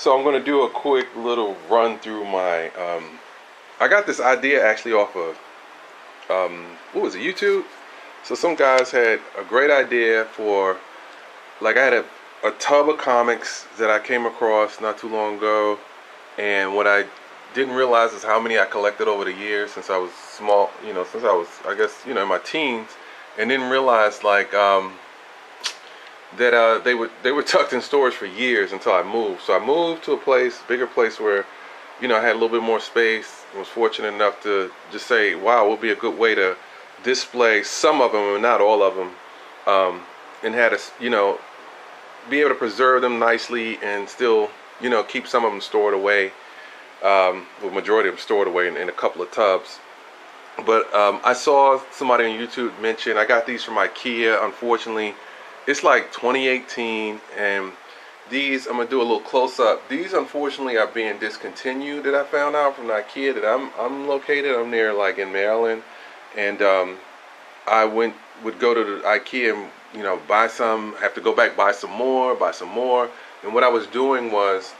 So I'm going to do a quick little run through my. I got this idea actually off of what was it, YouTube? So some guys had a great idea for, like, I had a tub of comics that I came across not too long ago, and what I didn't realize is how many I collected over the years since I was small. Since I was, I guess, in my teens, and didn't realize like that they were tucked in storage for years until I moved. So I moved to a bigger place where, I had a little bit more space. I was fortunate enough to just say, wow, it would be a good way to display some of them, and not all of them, and had be able to preserve them nicely and still, keep some of them stored away. The majority of them stored away in a couple of tubs. But I saw somebody on YouTube mention, I got these from IKEA. Unfortunately, it's like 2018, and these, I'm gonna do a little close up. These unfortunately are being discontinued, that I found out from the IKEA that I'm located. I'm near, like, in Maryland, and I would go to the IKEA and buy some, have to go back, buy some more. And what I was doing was,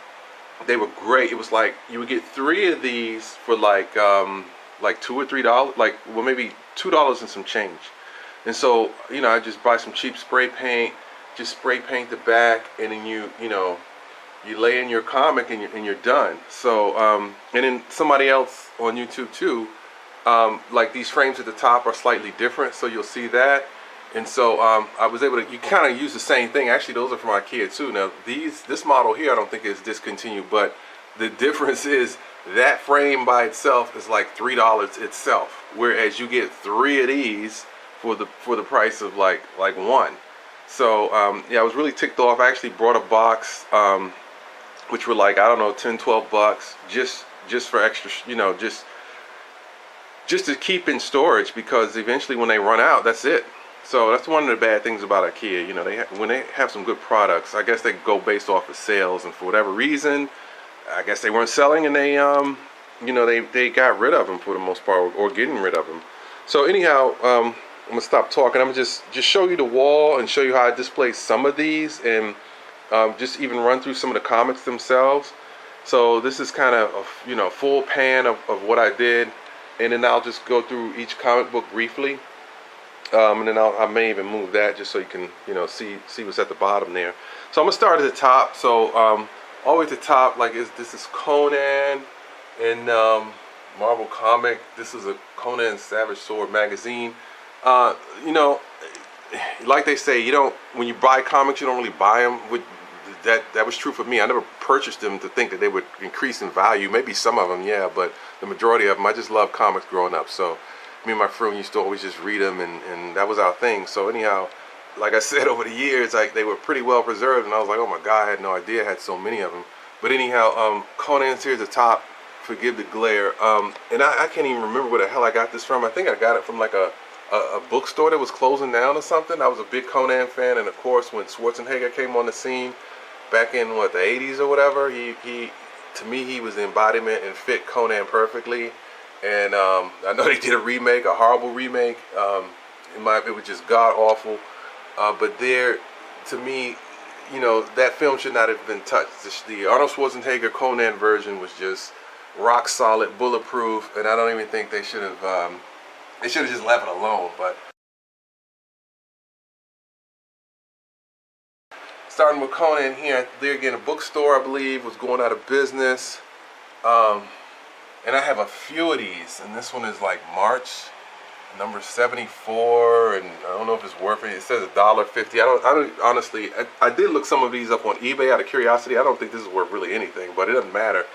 they were great. It was like you would get 3 of these for like $2 or $3, maybe $2 and some change. And so, I just buy some cheap spray paint, just spray paint the back, and then you lay in your comic and you're done. So, and then somebody else on YouTube too, like, these frames at the top are slightly different, so you'll see that. And so I was able to, you kind of use the same thing. Actually, those are from IKEA too. Now, this model here I don't think is discontinued, but the difference is that frame by itself is like $3 itself, whereas you get 3 of these for the price of like one. So yeah, I was really ticked off. I actually brought a box, which were like, I don't know, 10, 12 bucks, just for extra, just to keep in storage, because eventually when they run out, that's it. So that's one of the bad things about IKEA. When they have some good products, I guess they go based off of sales, and for whatever reason, I guess they weren't selling, and they they got rid of them for the most part, or getting rid of them. So anyhow, I'm gonna stop talking. I'm gonna just show you the wall and show you how I display some of these, and just even run through some of the comics themselves. So this is kind of a full pan of what I did, and then I'll just go through each comic book briefly. And then I may even move that just so you can, see what's at the bottom there. So I'm gonna start at the top. So all the way at the top, like, this is Conan and Marvel comic. This is a Conan Savage Sword magazine. Like they say, when you buy comics, you don't really buy them. That was true for me. I never purchased them to think that they would increase in value. Maybe some of them, yeah, but the majority of them, I just loved comics growing up. So me and my friend used to always just read them, and that was our thing. So anyhow, like I said, over the years, like, they were pretty well preserved, and I was like, oh my God, I had no idea I had so many of them. But anyhow, Conan's here at the top. Forgive the glare. And I can't even remember where the hell I got this from. I think I got it from like a bookstore that was closing down or something. I was a big Conan fan, and of course, when Schwarzenegger came on the scene back in the 80s or whatever, he to me, he was the embodiment and fit Conan perfectly. And I know they did a horrible remake. It was just god awful. But to me, that film should not have been touched. The Arnold Schwarzenegger Conan version was just rock solid, bulletproof, and I don't even think they should have. They should have just left it alone. But starting with Conan here, there again, a bookstore, I believe, was going out of business. And I have a few of these, and this one is like March, number 74, and I don't know if it's worth it. It says $1.50. I don't honestly. I did look some of these up on eBay out of curiosity. I don't think this is worth really anything, but it doesn't matter.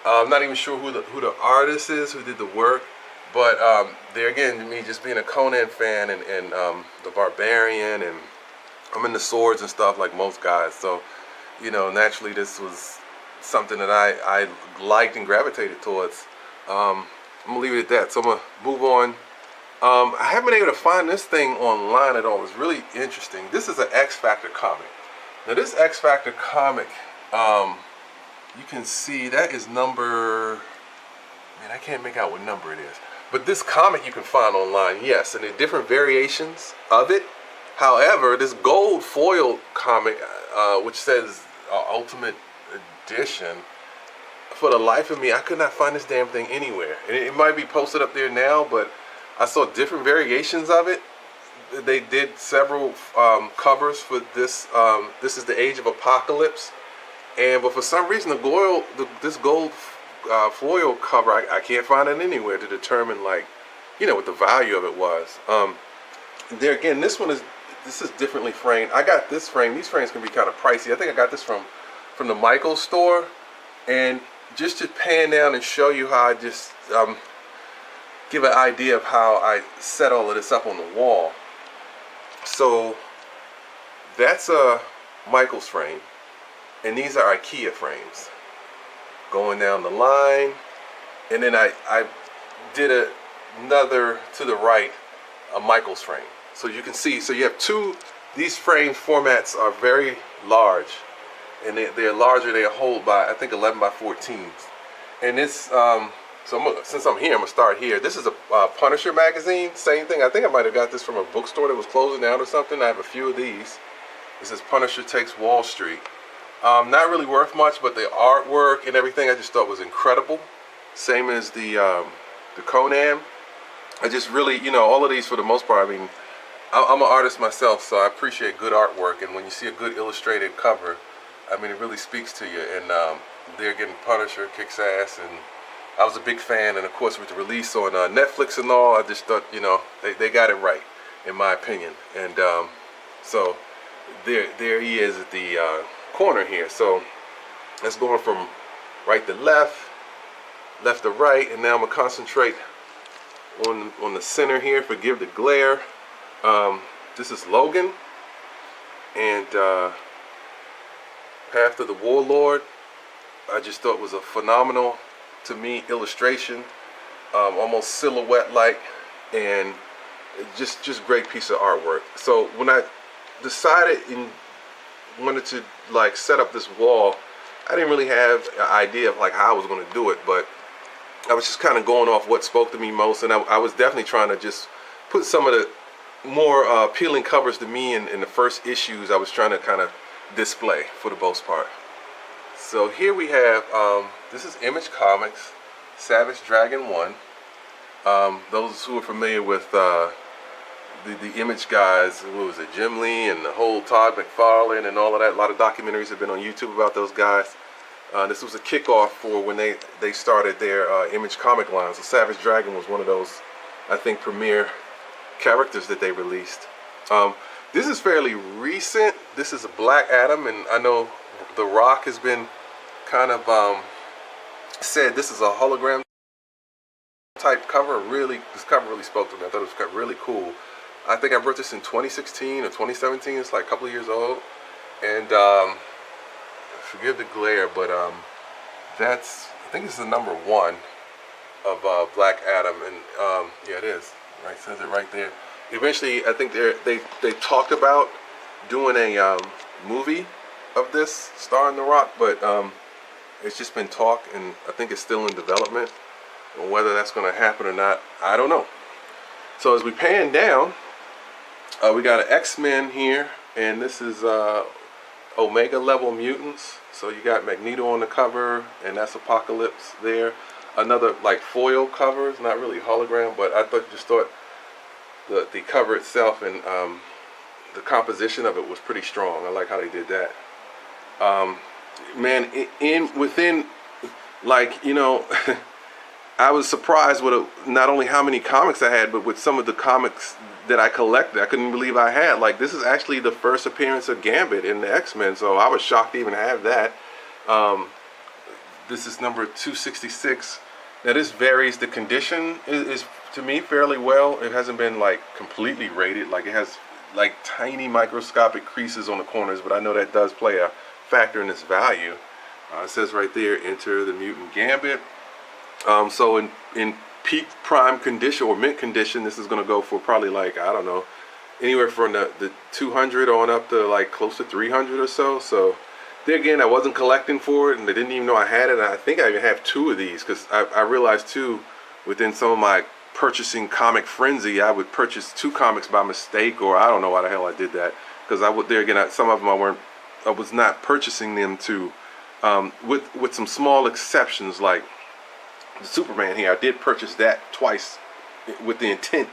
I'm not even sure who the artist is who did the work, but there again, me just being a Conan fan and the Barbarian, and I'm into swords and stuff like most guys. So naturally, this was something that I liked and gravitated towards. I'm gonna leave it at that. So I'm gonna move on. I haven't been able to find this thing online at all. It's really interesting. This is an X Factor comic. Now, this X Factor comic, you can see that is number, man, I can't make out what number it is. But this comic you can find online, yes, and there are different variations of it. However, this gold foil comic, which says Ultimate edition. For the life of me, I could not find this damn thing anywhere. And it might be posted up there now, but I saw different variations of it. They did several covers for this. This is the Age of Apocalypse, but for some reason this gold foil cover, I can't find it anywhere to determine, like, you know, what the value of it was. There again, this is differently framed. I got this frame. These frames can be kind of pricey. I think I got this from the Michaels store. And just to pan down and show you how I just give an idea of how I set all of this up on the wall. So that's a Michaels frame, and these are IKEA frames. Going down the line, and then I did another to the right, a Michaels frame. So you can see, so you have two, these frame formats are very large, and they're larger, they hold by, I think, 11 by 14s. And this, since I'm here, I'm gonna start here. This is a Punisher magazine, same thing. I think I might have got this from a bookstore that was closing down or something. I have a few of these. This is Punisher Takes Wall Street. Not really worth much, but the artwork and everything I just thought was incredible. Same as the Conan. I just really, you know, all of these for the most part, I mean, I'm an artist myself, so I appreciate good artwork. And when you see a good illustrated cover, I mean, it really speaks to you. And they're getting Punisher kicks ass, and I was a big fan. And of course, with the release on Netflix and all, I just thought, you know, they got it right, in my opinion. And so there he is at the corner here. So that's going from right to left, left to right, and now I'm gonna concentrate on the center here. Forgive the glare. This is Logan, and Path of the Warlord. I just thought was a phenomenal, to me, illustration, almost silhouette-like, and just great piece of artwork. So when I decided and wanted to, like, set up this wall, I didn't really have an idea of, like, how I was going to do it, but I was just kind of going off what spoke to me most, and I was definitely trying to just put some of the more appealing covers to me in the first issues I was trying to kind of display for the most part. So here we have, this is Image Comics, Savage Dragon 1. Those who are familiar with the Image guys, what was it, Jim Lee and the whole Todd McFarlane and all of that, a lot of documentaries have been on YouTube about those guys. This was a kickoff for when they started their Image comic line. So Savage Dragon was one of those, I think, premier characters that they released. This is fairly recent. This is a Black Adam, and I know The Rock has been kind of said this is a hologram type cover. Really, this cover really spoke to me. I thought it was really cool. I think I wrote this in 2016 or 2017. It's like a couple of years old, and forgive the glare, but I think this is the #1 of Black Adam, and yeah, it is. Right, it says it right there. Eventually, I think they talked about doing a movie of this starring The Rock, but it's just been talk, and I think it's still in development. And whether that's going to happen or not, I don't know. So as we pan down, we got an X-Men here, and this is Omega level mutants. So you got Magneto on the cover, and that's Apocalypse there. Another, like, foil cover. It's not really hologram, but I just thought the cover itself and the composition of it was pretty strong. I like how they did that. Man, within, like, you know, I was surprised with not only how many comics I had, but with some of the comics that I collected. I couldn't believe I had. Like, this is actually the first appearance of Gambit in the X-Men, so I was shocked to even have that. This is number 266. Now this varies. The condition is to me fairly well. It hasn't been, like, completely rated. Like, it has, like, tiny microscopic creases on the corners, but I know that does play a factor in its value. It says right there, enter the mutant Gambit. So in peak prime condition or mint condition, this is going to go for probably, like, I don't know, anywhere from the 200 on up to, like, close to 300 or so. So there again, I wasn't collecting for it, and I didn't even know I had it. And I think I even have 2 of these, because I realized too, within some of my purchasing comic frenzy, I would purchase 2 comics by mistake, or I don't know why the hell I did that. Because there again, some of them I was not purchasing them to with some small exceptions like the Superman here. I did purchase that twice with the intent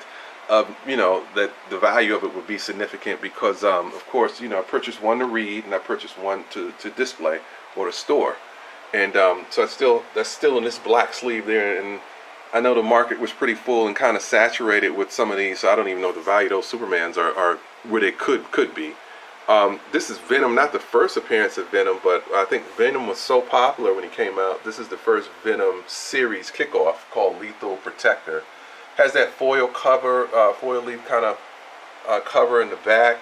of, that the value of it would be significant because, of course, I purchased one to read and I purchased one to display or to store. And so that's still in this black sleeve there. And I know the market was pretty full and kind of saturated with some of these, so I don't even know the value of those Supermans are where they could be. This is Venom, not the first appearance of Venom, but I think Venom was so popular when he came out. This is the first Venom series kickoff called Lethal Protector. Has that foil cover, foil leaf kind of cover in the back.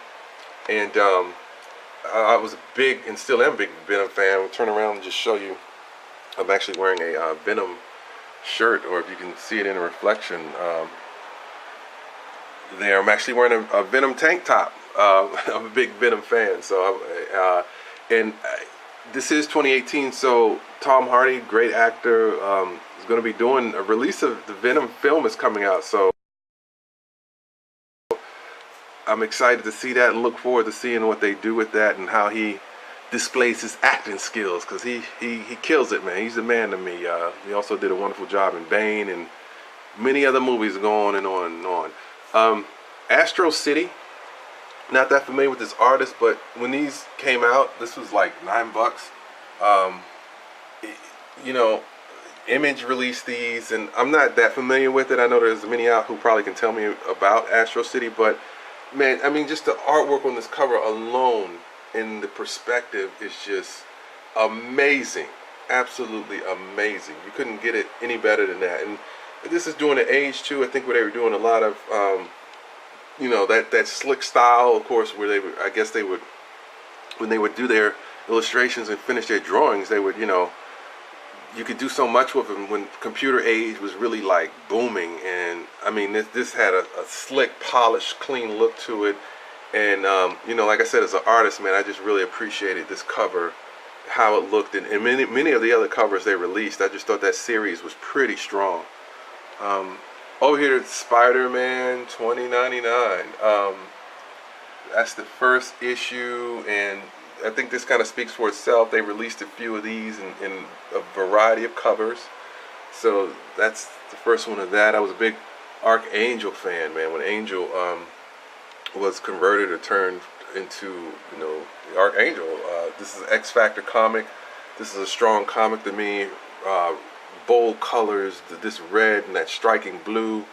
And I was a big, and still am a big Venom fan. I'll turn around and just show you. I'm actually wearing a Venom shirt, or if you can see it in a reflection there. I'm actually wearing a Venom tank top. I'm a big Venom fan, so this is 2018, so Tom Hardy, great actor, is going to be doing a release of the Venom film is coming out, so I'm excited to see that and look forward to seeing what they do with that and how he displays his acting skills, because he kills it, man. He's the man to me. He also did a wonderful job in Bane and many other movies, going on and on and on. Astro City. Not that familiar with this artist, but when these came out, this was like $9. Image released these, and I'm not that familiar with it. I know there's many out who probably can tell me about Astro City, but man, I mean, just the artwork on this cover alone and the perspective is just amazing. Absolutely amazing. You couldn't get it any better than that. And this is doing the age too. I think where they were doing a lot of that slick style, of course, where they would when they would do their illustrations and finish their drawings, they would, you could do so much with them when computer age was really like booming. And I mean, this had a slick, polished, clean look to it. And like I said, as an artist, man, I just really appreciated this cover, how it looked, and many of the other covers they released. I just thought that series was pretty strong. Over here, it's Spider-Man 2099. That's the first issue, and I think this kind of speaks for itself. They released a few of these in a variety of covers. So that's the first one of that. I was a big Archangel fan, man. When Angel was converted or turned into, the Archangel. This is an X Factor comic. This is a strong comic to me. Bold colors, this red and that striking blue,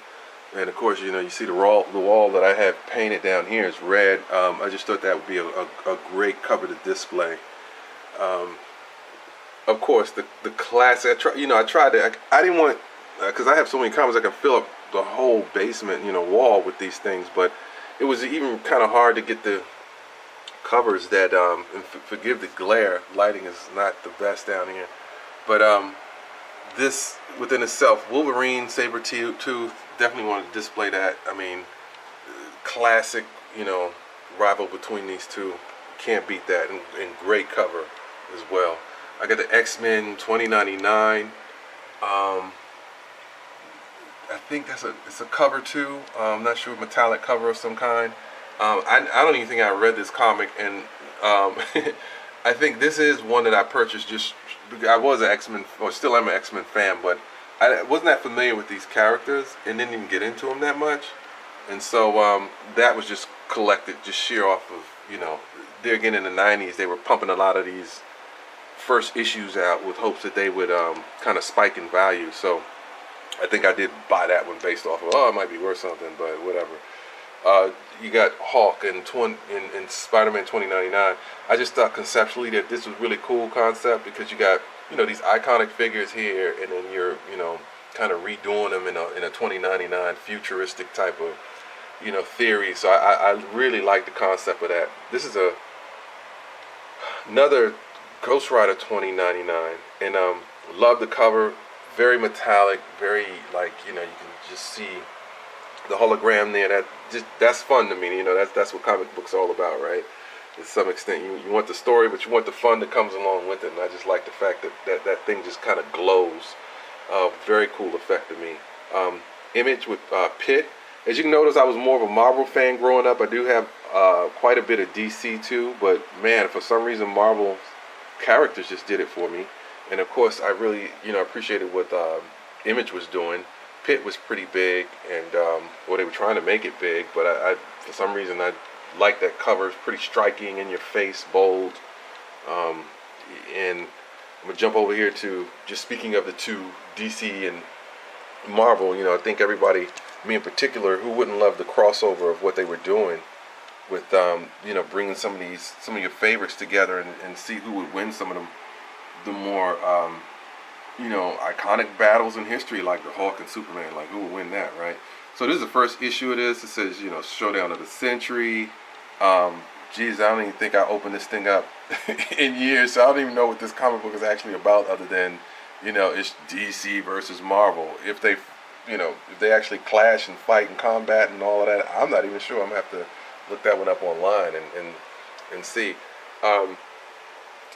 and of course, you see the wall that I have painted down here is red. I just thought that would be a great cover to display. Of course, the classic. I didn't want, because I have so many comics, I can fill up the whole basement, wall with these things, but it was even kind of hard to get the covers that, and forgive the glare, lighting is not the best down here, but this within itself, Wolverine, Sabretooth, definitely want to display that. I mean, classic, rival between these two. Can't beat that, and great cover as well. I got the X-Men 2099. I think it's a cover too. I'm not sure, metallic cover of some kind. I don't even think I read this comic, and I think this is one that I purchased just because I was an X-Men, or still am an X-Men fan, but I wasn't that familiar with these characters and didn't even get into them that much. And so that was just collected, just sheer off of, there again in the 90s, they were pumping a lot of these first issues out with hopes that they would kind of spike in value. So I think I did buy that one based off of, it might be worth something, but whatever. You got Hulk and Spider-Man 2099. I just thought conceptually that this was really cool concept, because you got, these iconic figures here, and then you're, kind of redoing them in a 2099 futuristic type of, theory. So I really like the concept of that. This is another Ghost Rider 2099, and love the cover. Very metallic, very you can just see the hologram there. That's fun to me. That's what comic books are all about, right? To some extent, you want the story, but you want the fun that comes along with it. And I just like the fact that thing just kind of glows. Very cool effect to me. Image with Pitt. As you can notice, I was more of a Marvel fan growing up. I do have quite a bit of DC too, but man, for some reason Marvel characters just did it for me. And of course, I really, appreciated what Image was doing. Pitt was pretty big, and well, they were trying to make it big, but I for some reason, I like that cover. It's pretty striking, in your face, bold. Um, and I'm gonna jump over here to just speaking of the two, DC and Marvel. I think everybody, me in particular, who wouldn't love the crossover of what they were doing with, bringing some of your favorites together and see who would win some of them, the more, iconic battles in history, like the Hulk and Superman. Like, who would win that, right? So this is the first issue of this. It says, Showdown of the Century. Geez, I don't even think I opened this thing up in years, so I don't even know what this comic book is actually about, other than, it's DC versus Marvel. If they, if they actually clash and fight and combat and all of that, I'm not even sure. I'm gonna have to look that one up online and see.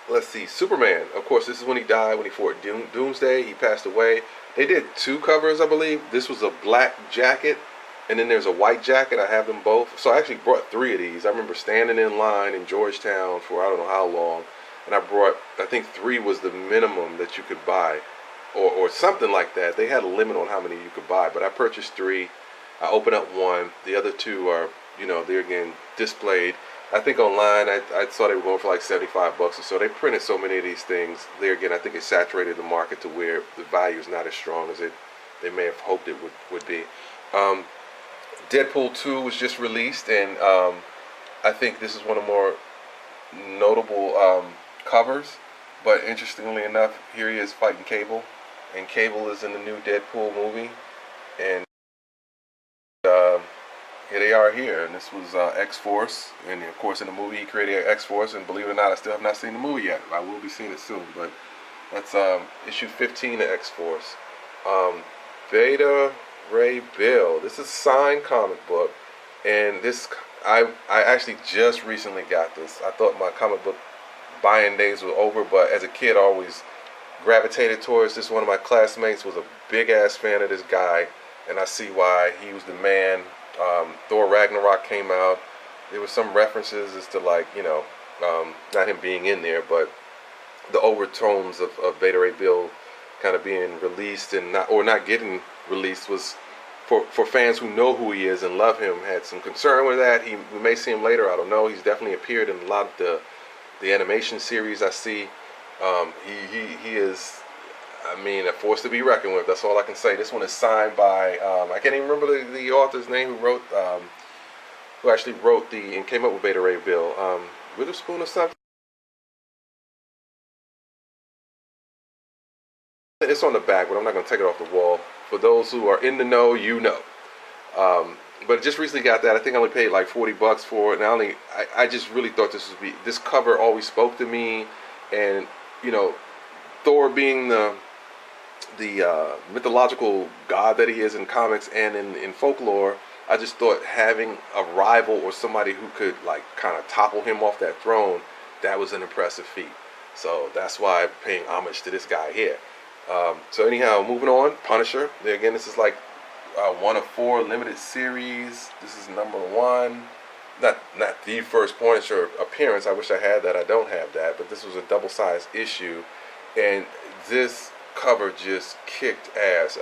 Let's see, Superman. Of course, this is when he died, when he fought Doomsday. He passed away. They did two covers, I believe. This was a black jacket, and then there's a white jacket. I have them both. So I actually brought 3 of these. I remember standing in line in Georgetown for I don't know how long, and I think 3 was the minimum that you could buy, or something like that. They had a limit on how many you could buy, but I purchased 3. I opened up 1. The other 2 are, they're again displayed. I think online I saw they were going for like $75 or so. They printed so many of these things. There again, I think it saturated the market to where the value is not as strong as they may have hoped it would be. Deadpool 2 was just released, and I think this is one of the more notable covers. But interestingly enough, here he is fighting Cable, and Cable is in the new Deadpool movie, and here they are here, and this was X-Force, and of course in the movie he created X-Force, and believe it or not, I still have not seen the movie yet. I will be seeing it soon, but that's issue 15 of X-Force. Beta Ray Bill. This is a signed comic book, and this I actually just recently got this. I thought my comic book buying days were over, but as a kid I always gravitated towards this. One of my classmates was a big ass fan of this guy, and I see why. He was the man. Thor Ragnarok came out. There were some references as to not him being in there, but the overtones of Beta Ray Bill kind of being released and not getting released was for fans who know who he is and love him, had some concern with that. We may see him later, I don't know. He's definitely appeared in a lot of the animation series I see. He is, a force to be reckoned with. That's all I can say. This one is signed by I can't even remember the author's name who actually wrote and came up with Beta Ray Bill. Witherspoon or something. It's on the back, but I'm not going to take it off the wall. For those who are in the know, But I just recently got that. I think I only paid like $40 for it. And I just really thought this cover always spoke to me. And, Thor being the mythological god that he is in comics and in folklore, I just thought having a rival or somebody who could kind of topple him off that throne, that was an impressive feat. So that's why I'm paying homage to this guy here. So anyhow, moving on, Punisher. Again, this is like 1 of 4 limited series. This is number 1. Not the first Punisher appearance. I wish I had that. I don't have that. But this was a double-sized issue. And this cover just kicked ass.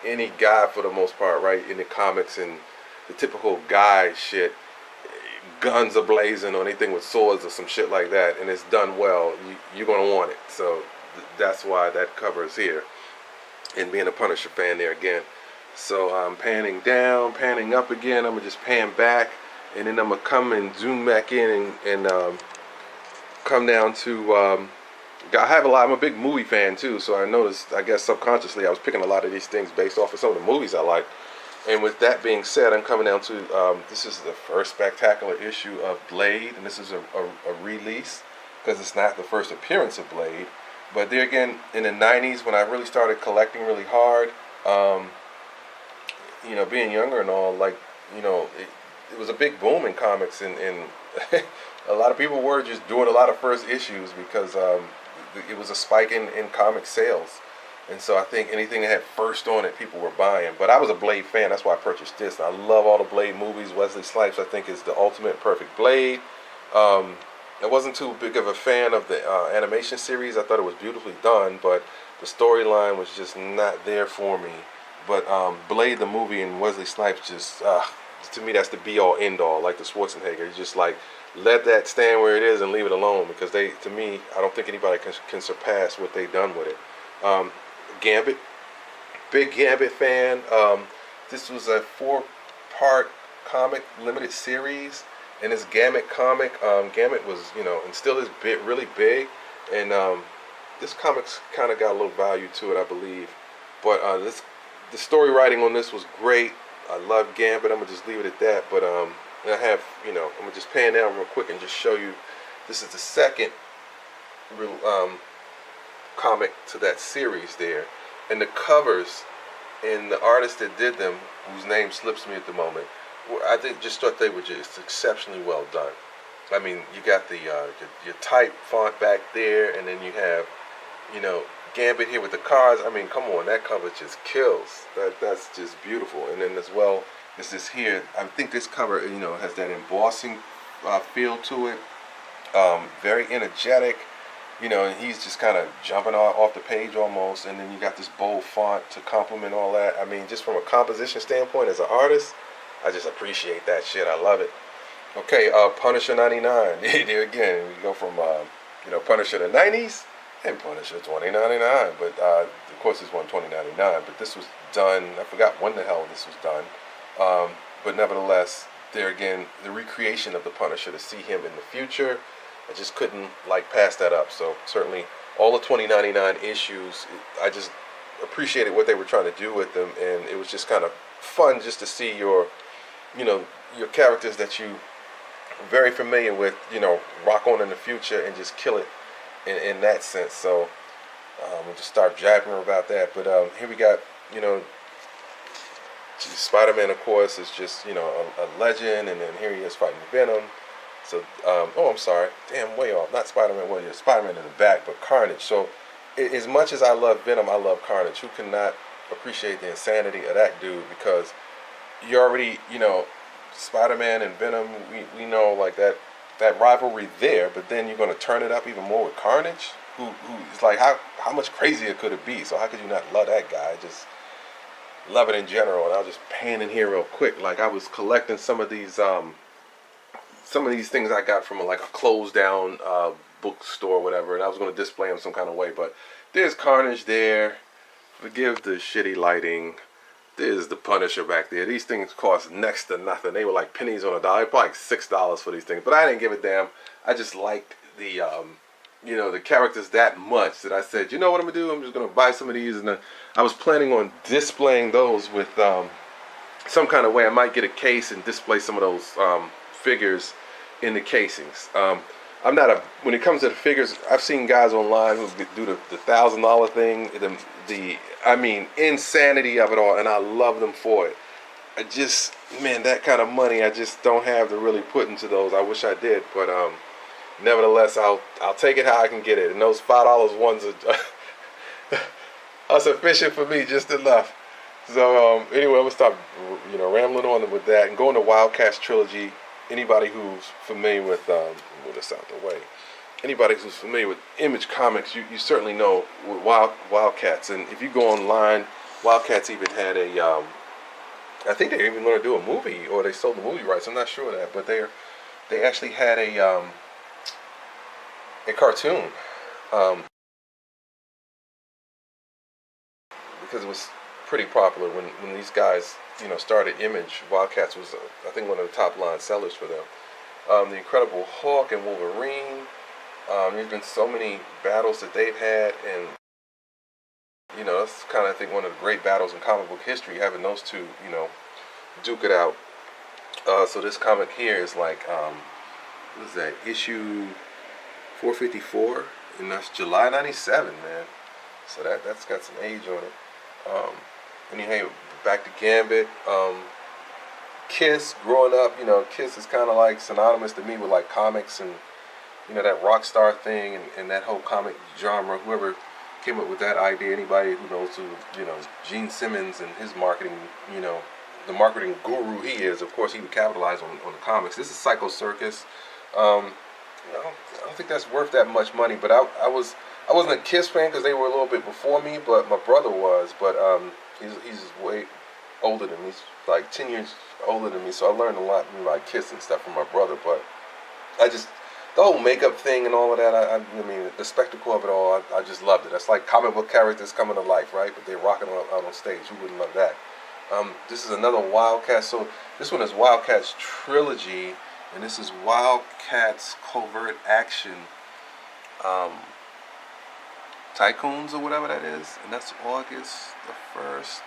Any guy for the most part, right, in the comics and the typical guy shit, guns are blazing or anything with swords or some shit like that, and it's done well, you're going to want it. So that's why that cover is here. And being a Punisher fan there again. So I'm panning down, panning up again. I'm going to just pan back, and then I'm going to come and zoom back in and come down to... I'm a big movie fan too, so I noticed, I guess subconsciously, I was picking a lot of these things based off of some of the movies I like. And with that being said, I'm coming down to, this is the first spectacular issue of Blade, and this is a release, because it's not the first appearance of Blade. But there again, in the 90s, when I really started collecting really hard, being younger and all, it was a big boom in comics, and a lot of people were just doing a lot of first issues because it was a spike in comic sales. And so I think anything that had first on it, people were buying. But I was a Blade fan. That's why I purchased this. And I love all the Blade movies. Wesley Snipes, I think, is the ultimate perfect Blade. I wasn't too big of a fan of the animation series. I thought it was beautifully done, but the storyline was just not there for me. But Blade the movie and Wesley Snipes just to me that's the be all end all. Like the Schwarzenegger, just like let that stand where it is and leave it alone because to me, I don't think anybody can surpass what they've done with it. Gambit, big Gambit fan. This was a 4-part comic limited series. And this Gambit comic, Gambit was, and still is really big. And this comic's kind of got a little value to it, I believe. But the story writing on this was great. I love Gambit. I'm going to just leave it at that. But I have, I'm going to just pan down real quick and just show you. This is the second real comic to that series there. And the covers and the artist that did them, whose name slips me at the moment, I just thought they were just exceptionally well done. I mean, you got the your type font back there, and then you have, Gambit here with the cards. I mean, come on, that cover just kills. That's just beautiful. And then as well as this here, I think this cover, has that embossing feel to it. Very energetic. And he's just kind of jumping off the page almost, and then you got this bold font to complement all that. I mean, just from a composition standpoint, as an artist, I just appreciate that shit. I love it. Okay, Punisher 99. There again, we go from Punisher the 90s and Punisher 2099. But of course, this one 2099. But this was done. I forgot when the hell this was done. But nevertheless, there again, the recreation of the Punisher to see him in the future. I just couldn't pass that up. So certainly, all the 2099 issues, I just appreciated what they were trying to do with them, and it was just kind of fun just to see your characters that you very familiar with, rock on in the future and just kill it in that sense. So we'll just start jabbing about that. But here we got, Spider-Man, of course, is just, a legend. And then here he is fighting Venom. So, I'm sorry. Damn, way off. Not Spider-Man. Well, yeah, Spider-Man in the back, but Carnage. So as much as I love Venom, I love Carnage. Who cannot appreciate the insanity of that dude? Because you already, Spider-Man and Venom, we know that rivalry there, but then you're going to turn it up even more with Carnage, who is like, how much crazier could it be? So how could you not love that guy? I just love it in general. And I'll just pan in here real quick. Like, I was collecting some of these things I got from a closed down bookstore or whatever, and I was going to display them some kind of way. But there's Carnage there. Forgive the shitty lighting. There's the Punisher back there. These things cost next to nothing. They were like pennies on a dollar. Probably $6 for these things. But I didn't give a damn. I just liked the, the characters that much that I said, you know what I'm going to do? I'm just going to buy some of these. And I was planning on displaying those with some kind of way. I might get a case and display some of those figures in the casings. I'm not when it comes to the figures, I've seen guys online who do the $1,000 thing, the insanity of it all, and I love them for it. That kind of money I just don't have to really put into those. I wish I did, but nevertheless, I'll take it how I can get it, and those $5 ones are sufficient for me, just enough. So anyway, I'm gonna stop rambling on with that and go into Wildcats trilogy. Anybody who's familiar with move this out the way. Anybody who's familiar with Image Comics, you certainly know with Wildcats. And if you go online, Wildcats even had a, I think they even going to do a movie, or they sold the movie rights. I'm not sure of that, but they actually had a cartoon because it was pretty popular when these guys started Image. Wildcats was I think one of the top line sellers for them. The Incredible Hulk and Wolverine. There's been so many battles that they've had, and that's kind of, I think, one of the great battles in comic book history, having those two duke it out. So this comic here is what is that, issue 454, and that's July 97, man. So that's got some age on it. And you have back to Gambit. Kiss, growing up, Kiss is kind of synonymous to me with comics and that rock star thing and that whole comic genre. Whoever came up with that idea, anybody who knows who Gene Simmons and his marketing, the marketing guru he is, of course he would capitalize on the comics. This is Psycho Circus. I don't think that's worth that much money. But I wasn't a Kiss fan because they were a little bit before me, but my brother was. But he's way older than me, he's like 10 years older than me. So I learned a lot from like Kiss and stuff from my brother. But I just the whole makeup thing and all of that. I mean, the spectacle of it all. I just loved it. That's like comic book characters coming to life, right? But they're rocking out on stage. Who wouldn't love that? This is another Wildcats. So this one is Wildcats Trilogy, and this is Wildcats Covert Action Tycoons or whatever that is, and that's August the 1st.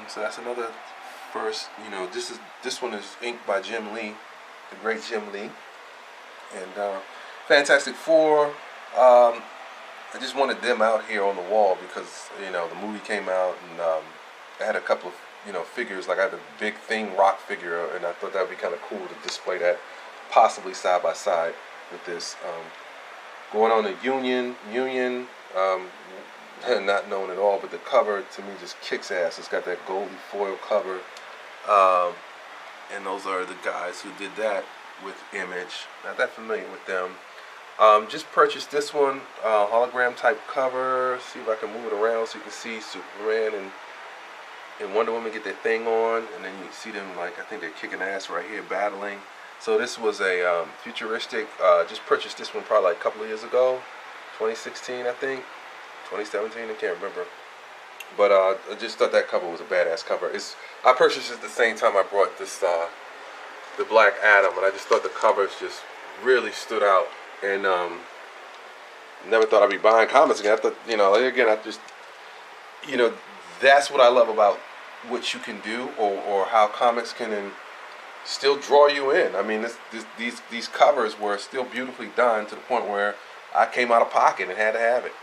So that's another first. This one is inked by Jim Lee, the great Jim Lee, and Fantastic Four. I just wanted them out here on the wall because the movie came out, and I had a couple of figures. Like I had a big Thing Rock figure, and I thought that would be kind of cool to display that possibly side by side with this. Going on to Union, not known at all, but the cover to me just kicks ass. It's got that goldy foil cover, and those are the guys who did that with Image. Not that familiar with them. Just purchased this one, hologram type cover. See if I can move it around so you can see Superman and Wonder Woman get their thing on, and then you see them, like, I think they're kicking ass right here, battling. So this was a futuristic, just purchased this one probably like a couple of years ago, 2016 I think, 2017, I can't remember. But I just thought that cover was a badass cover. I purchased it at the same time I brought this, the Black Adam, and I just thought the covers just really stood out, and never thought I'd be buying comics again. I thought, I just, that's what I love about what you can do, or how comics can still draw you in. I mean, these covers were still beautifully done to the point where I came out of pocket and had to have it.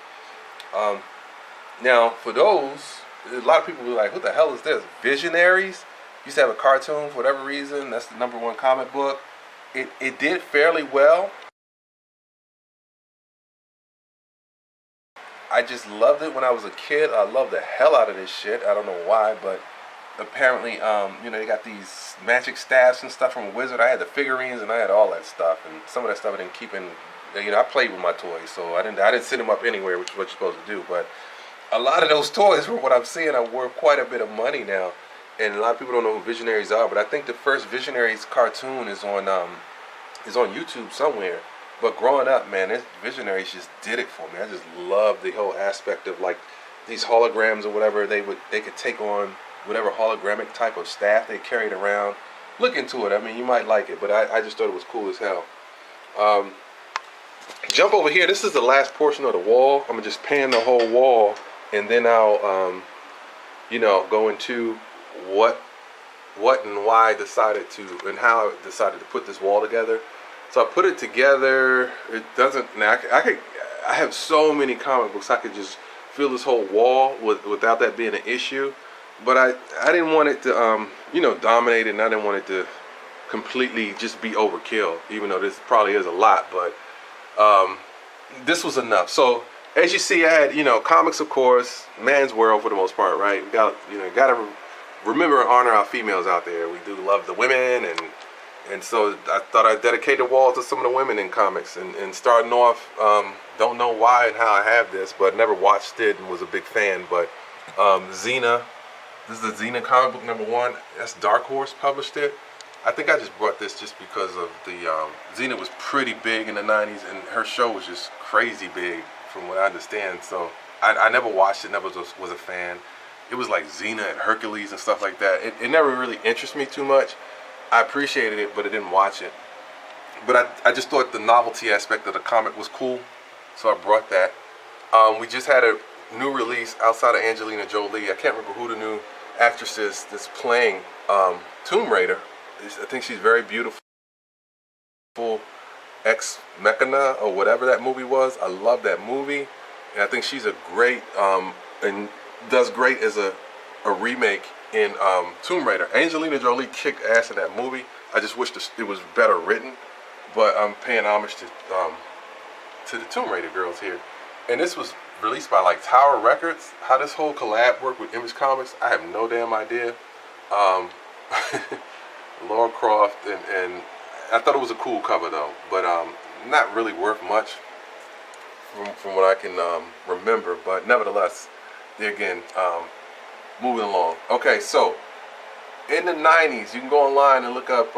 Now, for those, a lot of people were like, "What the hell is this?" Visionaries used to have a cartoon for whatever reason. That's the #1 comic book. It did fairly well. I just loved it when I was a kid. I loved the hell out of this shit. I don't know why, but apparently, they got these magic staffs and stuff from a wizard. I had the figurines and I had all that stuff, and some of that stuff I didn't keep in. I played with my toys, so I didn't sit them up anywhere, which is what you're supposed to do. But a lot of those toys, from what I'm seeing, are worth quite a bit of money now, and a lot of people don't know who Visionaries are. But I think the first Visionaries cartoon is on YouTube somewhere. But growing up, man, this Visionaries just did it for me. I just loved the whole aspect of like these holograms or whatever they could take on whatever hologramic type of staff they carried around. Look into it. I mean, you might like it, but I just thought it was cool as hell. Jump over here. This is the last portion of the wall. I'm gonna just pan the whole wall, and then I'll go into what and why I decided to, and how I decided to put this wall together. So I put it together. It doesn't. Now I have so many comic books. I could just fill this whole wall without that being an issue. But I didn't want it to dominate it, and I didn't want it to completely just be overkill. Even though this probably is a lot, but this was enough. So as you see, I had comics, of course, man's world for the most part, right? We got gotta remember and honor our females out there. We do love the women, and so I thought I'd dedicate the wall to some of the women in comics. And starting off, don't know why and how I have this, but never watched it and was a big fan. But Xena, this is the Xena comic book #1. That's Dark Horse published it. I think I just brought this just because of the Xena was pretty big in the 90s, and her show was just crazy big from what I understand. So I never watched it, never was a fan. It was like Xena and Hercules and stuff like that. It never really interested me too much. I appreciated it, but I didn't watch it. But I just thought the novelty aspect of the comic was cool, so I brought that. We just had a new release outside of Angelina Jolie. I can't remember who the new actress is that's playing Tomb Raider. I think she's very beautiful. Ex Machina or whatever that movie was. I love that movie, and I think she's a great and does great as a remake in Tomb Raider. Angelina Jolie kicked ass in that movie. I just wish it was better written, but I'm paying homage to the Tomb Raider girls here. And this was released by like Tower Records. How this whole collab worked with Image Comics, I have no damn idea. Laura Croft, and I thought it was a cool cover though. But not really worth much from what I can remember, but nevertheless, there again, moving along. Okay, so in the 90s, you can go online and look up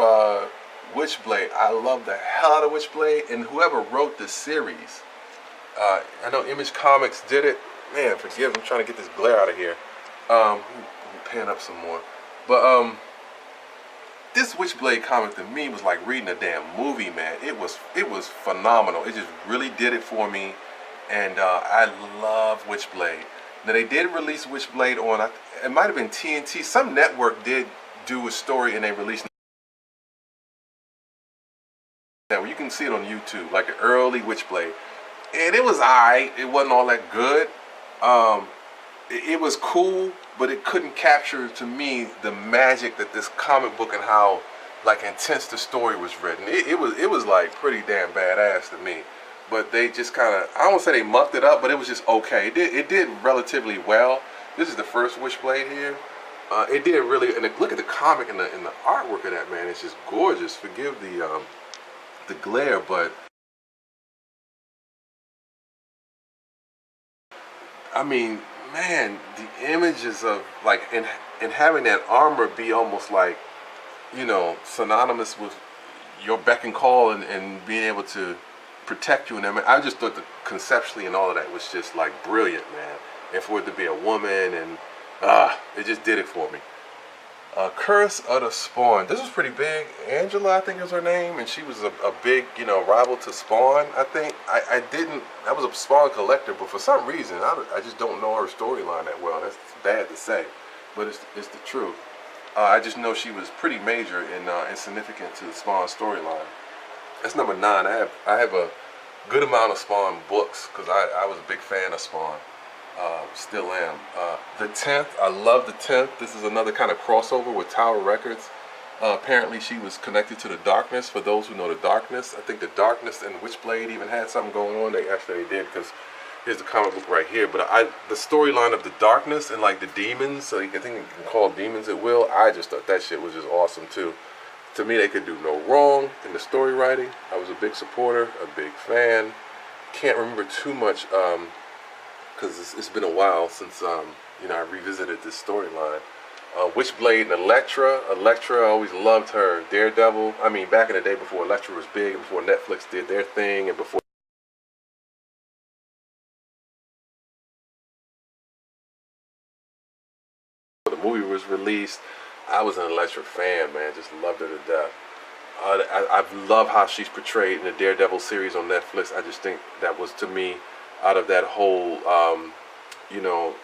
Witchblade. I love the hell out of Witchblade, and whoever wrote this series, I know Image Comics did it. Man, forgive, I'm trying to get this glare out of here. Let me pan up some more. But this Witchblade comic to me was like reading a damn movie, man. It was phenomenal. It just really did it for me, and I love Witchblade. Now they did release Witchblade on, it might have been TNT. Some network did do a story and they released. Now you can see it on YouTube, like an early Witchblade, and it was alright. It wasn't all that good. It was cool, but it couldn't capture to me the magic that this comic book and how like intense the story was written. It was like pretty damn badass to me. But they just kind of, I don't want to say they mucked it up, but it was just okay. It did relatively well. This is the first Witchblade here. It did really, and look at the comic and the artwork of that, man. It's just gorgeous. Forgive the glare, but I mean, man, the images of like and having that armor be almost like, you know, synonymous with your beck and call and being able to protect you and everything. I just thought that conceptually and all of that was just like brilliant, man. And for it to be a woman, and it just did it for me. Curse of the Spawn. This was pretty big. Angela, I think is her name, and she was a big, you know, rival to Spawn. I think I was a Spawn collector, but for some reason I just don't know her storyline that well. That's bad to say, but it's the truth. I just know she was pretty major and significant to the Spawn storyline. That's number 9. I have a good amount of Spawn books because I was a big fan of Spawn. Still am. The 10th, I love the 10th. This is another kind of crossover with Tower Records. Apparently she was connected to the Darkness. For those who know the Darkness, I think the Darkness and Witchblade even had something going on. They did, because here's the comic book right here. But the storyline of the Darkness and like the demons, so I think you can call demons at will. I just thought that shit was just awesome too. To me, they could do no wrong in the story writing. I was a big supporter, a big fan. Can't remember too much because it's been a while since you know, I revisited this storyline. Witchblade and Elektra. Elektra, I always loved her. Daredevil. I mean, back in the day before Elektra was big, and before Netflix did their thing, and before the movie was released, I was an Elektra fan, man. Just loved her to death. I love how she's portrayed in the Daredevil series on Netflix. I just think that was, to me, out of that whole, you know,